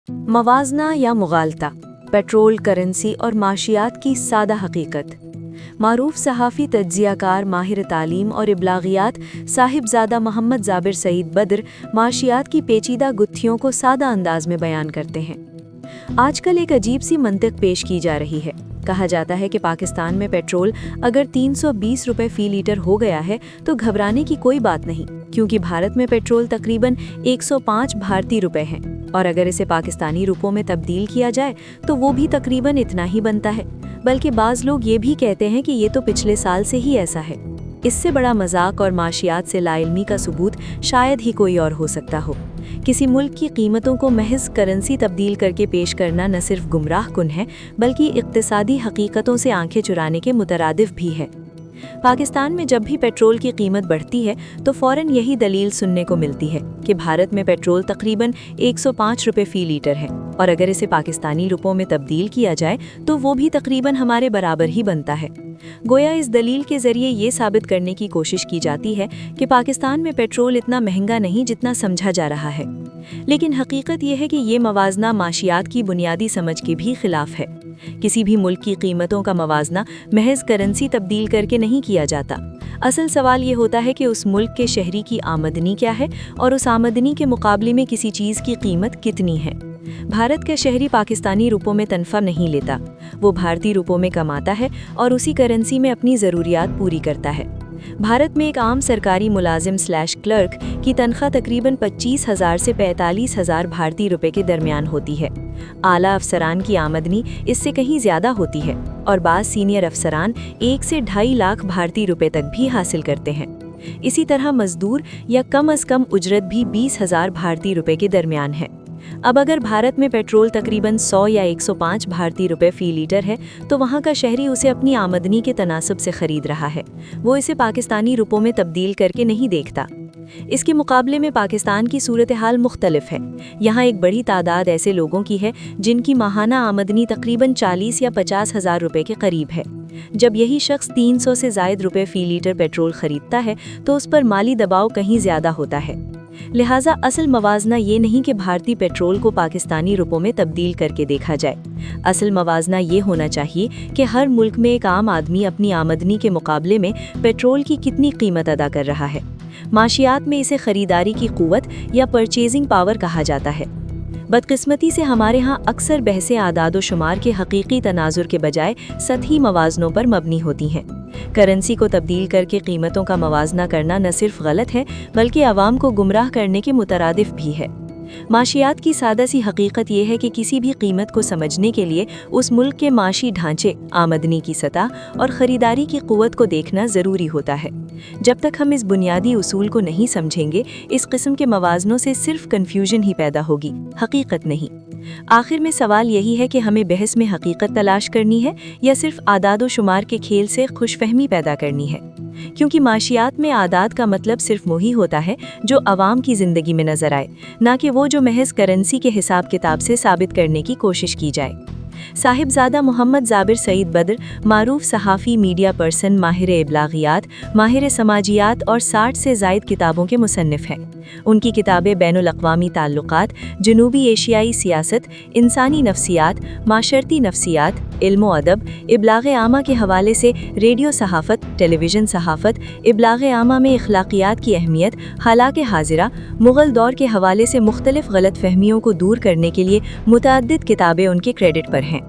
موازنہ یا مغالطہ، petrol, currency اور معاشیات کی سادہ حقیقت۔ معروف صحافی، تجزیہ کار، ماہر تعلیم اور ابلاغیات صاحبزادہ محمد زابر سعید بدر معاشیات کی پیچیدہ گتھیوں کو سادہ انداز میں بیان کرتے ہیں۔ آج کل ایک عجیب سی منطق پیش کی جا رہی ہے۔ کہا جاتا ہے کہ پاکستان میں پیٹرول اگر 320 روپے فی لیٹر ہو گیا ہے تو گھبرانے کی کوئی بات نہیں، کیونکہ بھارت میں پیٹرول تقریباً 105 بھارتی روپے ہیں، اور اگر اسے پاکستانی روپوں میں تبدیل کیا جائے تو وہ بھی تقریباً اتنا ہی بنتا ہے۔ بلکہ بعض لوگ یہ بھی کہتے ہیں کہ یہ تو پچھلے سال سے ہی ایسا ہے۔ اس سے بڑا مذاق اور معاشیات سے لا علمی کا ثبوت شاید ہی کوئی اور ہو سکتا ہو۔ کسی ملک کی قیمتوں کو محض کرنسی تبدیل کر کے پیش کرنا نہ صرف گمراہ کن ہے، بلکہ اقتصادی حقیقتوں سے آنکھیں چرانے کے مترادف بھی ہے۔ پاکستان میں جب بھی پیٹرول کی قیمت بڑھتی ہے تو فوراً یہی دلیل سننے کو ملتی ہے کہ بھارت میں پیٹرول تقریباً 105 روپے فی لیٹر ہے، اور اگر اسے پاکستانی روپوں میں تبدیل کیا جائے تو وہ بھی تقریباً ہمارے برابر ہی بنتا ہے۔ گویا اس دلیل کے ذریعے یہ ثابت کرنے کی کوشش کی جاتی ہے کہ پاکستان میں پیٹرول اتنا مہنگا نہیں جتنا سمجھا جا رہا ہے۔ لیکن حقیقت یہ ہے کہ یہ موازنہ معاشیات کی بنیادی سمجھ کے بھی خلاف ہے۔ کسی بھی ملک کی قیمتوں کا موازنہ محض کرنسی تبدیل کر کے نہیں کیا جاتا۔ اصل سوال یہ ہوتا ہے کہ اس ملک کے شہری کی آمدنی کیا ہے اور اس آمدنی کے مقابلے میں کسی چیز کی قیمت کتنی ہے۔ بھارت کا شہری پاکستانی روپوں میں تنخواہ نہیں لیتا، وہ بھارتی روپوں میں کماتا ہے اور اسی کرنسی میں اپنی ضروریات پوری کرتا ہے۔ بھارت میں ایک عام سرکاری ملازم / کلرک کی تنخواہ تقریباً 25,000 سے 45,000 بھارتی روپے کے درمیان ہوتی ہے۔ اعلیٰ افسران کی آمدنی اس سے کہیں زیادہ ہوتی ہے، اور بعض سینئر افسران 1 سے 2.5 لاکھ بھارتی روپے تک بھی حاصل کرتے ہیں۔ اسی طرح مزدور یا کم از کم اجرت بھی 20,000 بھارتی روپے کے درمیان ہے۔ اب اگر بھارت میں پیٹرول تقریباً 100 یا 105 بھارتی روپے فی لیٹر ہے تو وہاں کا شہری اسے اپنی آمدنی کے تناسب سے خرید رہا ہے، وہ اسے پاکستانی روپوں میں تبدیل کر کے نہیں دیکھتا۔ اس کے مقابلے میں پاکستان کی صورتحال مختلف ہے۔ یہاں ایک بڑی تعداد ایسے لوگوں کی ہے جن کی ماہانہ آمدنی تقریباً 40 یا 50,000 روپے کے قریب ہے۔ جب یہی شخص 300 سے زائد روپے فی لیٹر پیٹرول خریدتا ہے تو اس پر مالی دباؤ کہیں زیادہ ہوتا ہے۔ لہٰذا اصل موازنہ یہ نہیں کہ بھارتی پیٹرول کو پاکستانی روپوں میں تبدیل کر کے دیکھا جائے۔ اصل موازنہ یہ ہونا چاہیے کہ ہر ملک میں ایک عام آدمی اپنی آمدنی کے مقابلے میں پیٹرول کی کتنی قیمت ادا کر رہا ہے۔ معاشیات میں اسے خریداری کی قوت یا پرچیزنگ پاور کہا جاتا ہے۔ بدقسمتی سے ہمارے ہاں اکثر بحثیں اعداد و شمار کے حقیقی تناظر کے بجائے سطحی موازنوں پر مبنی ہوتی ہیں۔ کرنسی کو تبدیل کر کے قیمتوں کا موازنہ کرنا نہ صرف غلط ہے بلکہ عوام کو گمراہ کرنے کے مترادف بھی ہے۔ معاشیات کی سادہ سی حقیقت یہ ہے کہ کسی بھی قیمت کو سمجھنے کے لیے اس ملک کے معاشی ڈھانچے، آمدنی کی سطح اور خریداری کی قوت کو دیکھنا ضروری ہوتا ہے۔ جب تک ہم اس بنیادی اصول کو نہیں سمجھیں گے، اس قسم کے موازنوں سے صرف کنفیوژن ہی پیدا ہوگی، حقیقت نہیں۔ آخر میں سوال یہی ہے کہ ہمیں بحث میں حقیقت تلاش کرنی ہے یا صرف اعداد و شمار کے کھیل سے خوش فہمی پیدا کرنی ہے، کیونکہ معاشیات میں اعداد کا مطلب صرف وہی ہوتا ہے جو عوام کی زندگی میں نظر آئے، نہ کہ وہ جو محض کرنسی کے حساب کتاب سے ثابت کرنے کی کوشش کی جائے۔ صاحبزادہ محمد زابر سعید بدر معروف صحافی، میڈیا پرسن، ماہر ابلاغیات، ماہر سماجیات اور 60 سے زائد کتابوں کے مصنف ہیں۔ ان کی کتابیں بین الاقوامی تعلقات، جنوبی ایشیائی سیاست، انسانی نفسیات، معاشرتی نفسیات، علم و ادب، ابلاغ عامہ کے حوالے سے ریڈیو صحافت، ٹیلی ویژن صحافت، ابلاغ عامہ میں اخلاقیات کی اہمیت، حالات حاضرہ، مغل دور کے حوالے سے مختلف غلط فہمیوں کو دور کرنے کے لیے متعدد کتابیں ان کے کریڈٹ پر ہیں۔